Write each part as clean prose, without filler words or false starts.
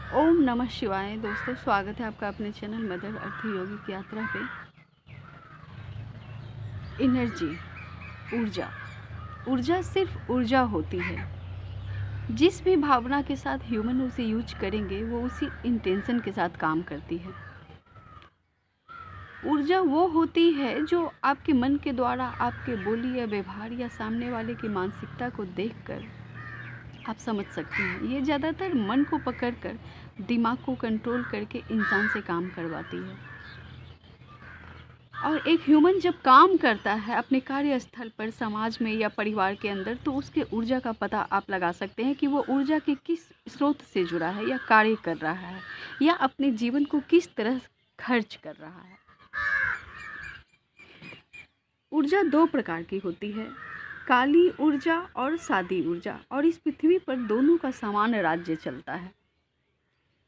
ओम नमः शिवाय। दोस्तों, स्वागत है आपका अपने चैनल मदर अर्थ योगी की यात्रा पे। एनर्जी, ऊर्जा। ऊर्जा सिर्फ ऊर्जा होती है। जिस भी भावना के साथ ह्यूमन उसे यूज करेंगे वो उसी इंटेंशन के साथ काम करती है। ऊर्जा वो होती है जो आपके मन के द्वारा आपके बोली या व्यवहार या सामने वाले की मानसिकता को देखकर आप समझ सकते हैं। ये ज़्यादातर मन को पकड़कर दिमाग को कंट्रोल करके इंसान से काम करवाती है। और एक ह्यूमन जब काम करता है अपने कार्यस्थल पर, समाज में या परिवार के अंदर, तो उसके ऊर्जा का पता आप लगा सकते हैं कि वो ऊर्जा के किस स्रोत से जुड़ा है या कार्य कर रहा है या अपने जीवन को किस तरह खर्च कर रहा है। ऊर्जा दो प्रकार की होती है, काली ऊर्जा और सादी ऊर्जा। और इस पृथ्वी पर दोनों का समान राज्य चलता है।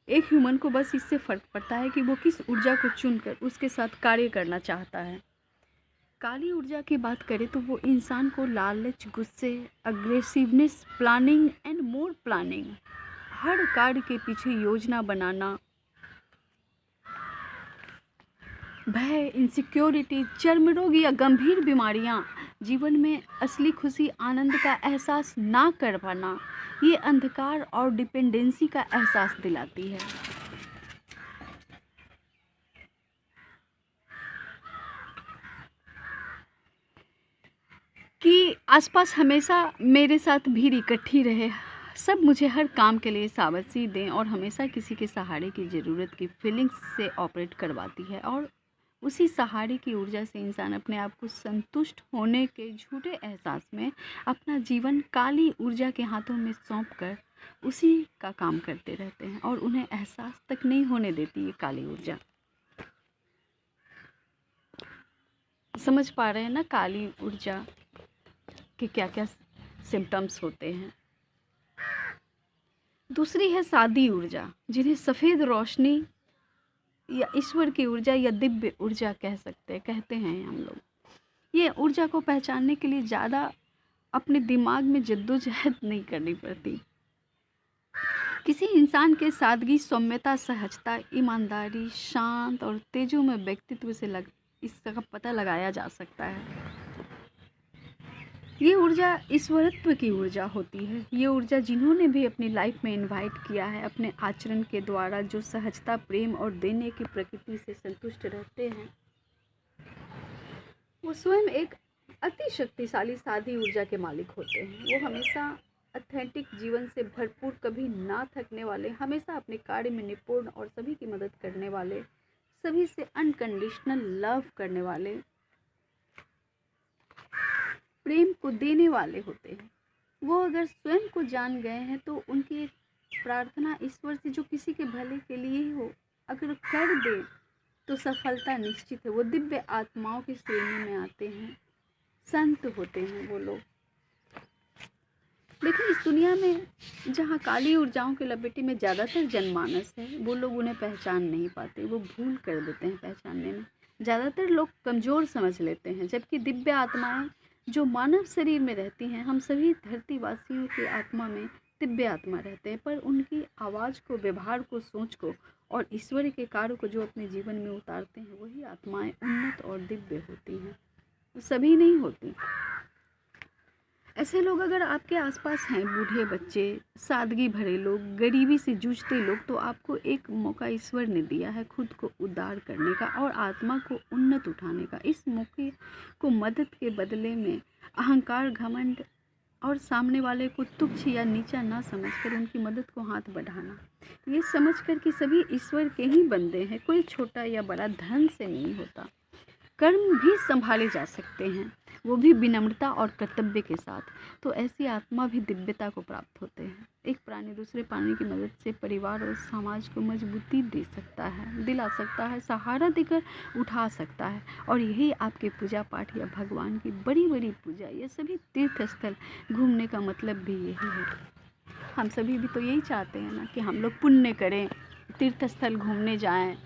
एक ह्यूमन को बस इससे फ़र्क पड़ता है कि वो किस ऊर्जा को चुनकर उसके साथ कार्य करना चाहता है। काली ऊर्जा की बात करें तो वो इंसान को लालच, गुस्से, aggressiveness, planning and more planning, हर कार्य के पीछे योजना बनाना, भय, इनसिक्योरिटी, चर्म रोग या गंभीर बीमारियां, जीवन में असली खुशी, आनंद का एहसास ना कर पाना, ये अंधकार और डिपेंडेंसी का एहसास दिलाती है। कि आसपास हमेशा मेरे साथ भीड़ इकट्ठी रहे, सब मुझे हर काम के लिए शाबाशी दें और हमेशा किसी के सहारे की ज़रूरत की फीलिंग्स से ऑपरेट करवाती है। और उसी सहारे की ऊर्जा से इंसान अपने आप को संतुष्ट होने के झूठे एहसास में अपना जीवन काली ऊर्जा के हाथों में सौंप कर उसी का काम करते रहते हैं और उन्हें एहसास तक नहीं होने देती ये काली ऊर्जा। समझ पा रहे हैं ना काली ऊर्जा कि क्या क्या सिम्टम्स होते हैं। दूसरी है सादी ऊर्जा, जिन्हें सफ़ेद रोशनी या ईश्वर की ऊर्जा या दिव्य ऊर्जा कहते हैं हम लोग। ये ऊर्जा को पहचानने के लिए ज़्यादा अपने दिमाग में जद्दोजहद नहीं करनी पड़ती। किसी इंसान के सादगी, सौम्यता, सहजता, ईमानदारी, शांत और तेजोमय व्यक्तित्व से इसका पता लगाया जा सकता है। ये ऊर्जा ईश्वरत्व की ऊर्जा होती है। ये ऊर्जा जिन्होंने भी अपनी लाइफ में इनवाइट किया है, अपने आचरण के द्वारा जो सहजता, प्रेम और देने की प्रकृति से संतुष्ट रहते हैं, वो स्वयं एक अति शक्तिशाली सादी ऊर्जा के मालिक होते हैं। वो हमेशा ऑथेंटिक जीवन से भरपूर, कभी ना थकने वाले, हमेशा अपने कार्य में निपुण और सभी की मदद करने वाले, सभी से अनकंडीशनल लव करने वाले, प्रेम को देने वाले होते हैं। वो अगर स्वयं को जान गए हैं तो उनकी एक प्रार्थना ईश्वर से, जो किसी के भले के लिए ही हो, अगर कर दे तो सफलता निश्चित है। वो दिव्य आत्माओं की श्रेणी में आते हैं, संत होते हैं वो लोग। लेकिन इस दुनिया में जहाँ काली ऊर्जाओं के लपेटे में ज़्यादातर जनमानस है, वो लोग उन्हें पहचान नहीं पाते, वो भूल कर देते हैं पहचानने में। ज़्यादातर लोग कमज़ोर समझ लेते हैं, जबकि दिव्य आत्माएं जो मानव शरीर में रहती हैं, हम सभी धरतीवासियों की आत्मा में दिव्य आत्मा रहते हैं, पर उनकी आवाज़ को, व्यवहार को, सोच को और ईश्वर के कार्य को जो अपने जीवन में उतारते हैं, वही आत्माएं उन्नत और दिव्य होती हैं, सभी नहीं होती। ऐसे लोग अगर आपके आसपास हैं, बूढ़े, बच्चे, सादगी भरे लोग, गरीबी से जूझते लोग, तो आपको एक मौका ईश्वर ने दिया है खुद को उद्धार करने का और आत्मा को उन्नत उठाने का। इस मौके को मदद के बदले में अहंकार, घमंड और सामने वाले को तुच्छ या नीचा ना समझकर उनकी मदद को हाथ बढ़ाना, ये समझकर कि सभी ईश्वर के ही बंदे हैं, कोई छोटा या बड़ा धन से नहीं होता। कर्म भी संभाले जा सकते हैं, वो भी विनम्रता और कर्तव्य के साथ। तो ऐसी आत्मा भी दिव्यता को प्राप्त होते हैं। एक प्राणी दूसरे प्राणी की मदद से परिवार और समाज को मजबूती दे सकता है, दिला सकता है, सहारा देकर उठा सकता है। और यही आपके पूजा पाठ या भगवान की बड़ी बड़ी पूजा, ये सभी तीर्थ स्थल घूमने का मतलब भी यही है। हम सभी भी तो यही चाहते हैं ना कि हम लोग पुण्य करें, तीर्थ स्थल घूमने जाएं,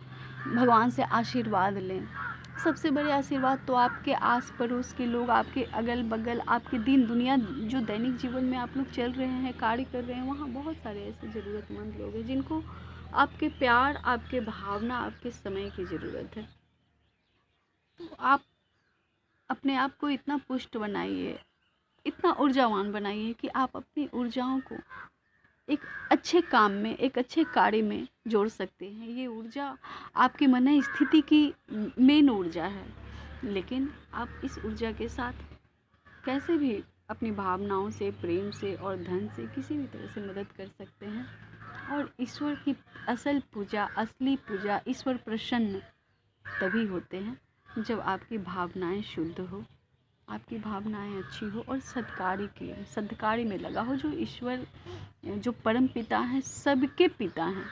भगवान से आशीर्वाद लें। सबसे बड़े आशीर्वाद तो आपके आस पड़ोस के लोग, आपके अगल बगल, आपके दीन दुनिया, जो दैनिक जीवन में आप लोग चल रहे हैं, कार्य कर रहे हैं, वहाँ बहुत सारे ऐसे ज़रूरतमंद लोग हैं जिनको आपके प्यार, आपके भावना, आपके समय की ज़रूरत है। तो आप अपने आप को इतना पुष्ट बनाइए, इतना ऊर्जावान बनाइए कि आप अपनी ऊर्जाओं को एक अच्छे काम में, एक अच्छे कार्य में जोड़ सकते हैं। ये ऊर्जा आपकी मन स्थिति की मेन ऊर्जा है, लेकिन आप इस ऊर्जा के साथ कैसे भी अपनी भावनाओं से, प्रेम से और धन से किसी भी तरह से मदद कर सकते हैं। और ईश्वर की असल पूजा, असली पूजा, ईश्वर प्रसन्न तभी होते हैं जब आपकी भावनाएं शुद्ध हो, आपकी भावनाएं अच्छी हो और सद्कार्य में लगा हो। जो ईश्वर, जो परम पिता हैं, सबके पिता हैं,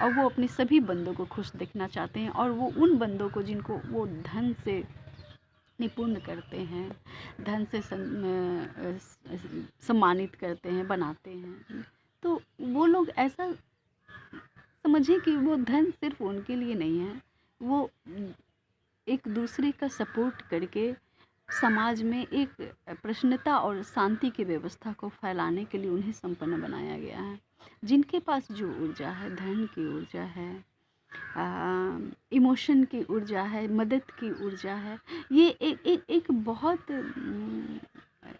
और वो अपने सभी बंदों को खुश देखना चाहते हैं। और वो उन बंदों को जिनको वो धन से निपुण करते हैं, धन से सम्मानित करते हैं, बनाते हैं, तो वो लोग ऐसा समझें कि वो धन सिर्फ उनके लिए नहीं है, वो एक दूसरे का सपोर्ट करके समाज में एक प्रसन्नता और शांति की व्यवस्था को फैलाने के लिए उन्हें संपन्न बनाया गया है। जिनके पास जो ऊर्जा है, धन की ऊर्जा है, इमोशन की ऊर्जा है, मदद की ऊर्जा है, ये एक बहुत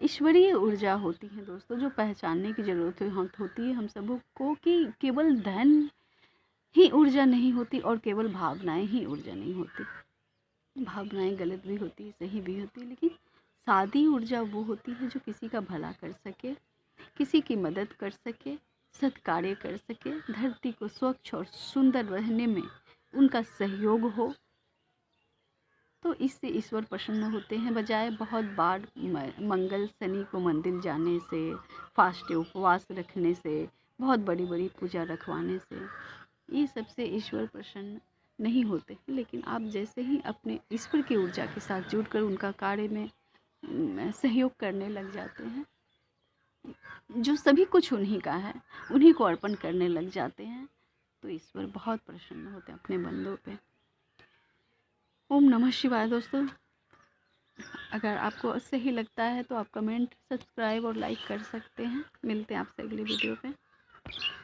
ईश्वरीय ऊर्जा होती है दोस्तों, जो पहचानने की ज़रूरत होती है हम सबको कि केवल धन ही ऊर्जा नहीं होती और केवल भावनाएं ही ऊर्जा नहीं होती। भावनाएं गलत भी होती है, सही भी होती है, लेकिन सादी ऊर्जा वो होती है जो किसी का भला कर सके, किसी की मदद कर सके, सत्कार्य कर सके, धरती को स्वच्छ और सुंदर रहने में उनका सहयोग हो। तो इससे ईश्वर प्रसन्न होते हैं, बजाय बहुत बार मंगल शनि को मंदिर जाने से, फास्ट उपवास रखने से, बहुत बड़ी बड़ी पूजा रखवाने से। ये सबसे ईश्वर प्रसन्न नहीं होते। लेकिन आप जैसे ही अपने ईश्वर की ऊर्जा के साथ जुड़कर उनका कार्य में सहयोग करने लग जाते हैं, जो सभी कुछ उन्हीं का है, उन्हीं को अर्पण करने लग जाते हैं, तो ईश्वर बहुत प्रसन्न होते हैं अपने बंदों पे। ओम नमः शिवाय दोस्तों। अगर आपको सही लगता है तो आप कमेंट, सब्सक्राइब और लाइक कर सकते हैं। मिलते हैं आपसे अगली वीडियो पे।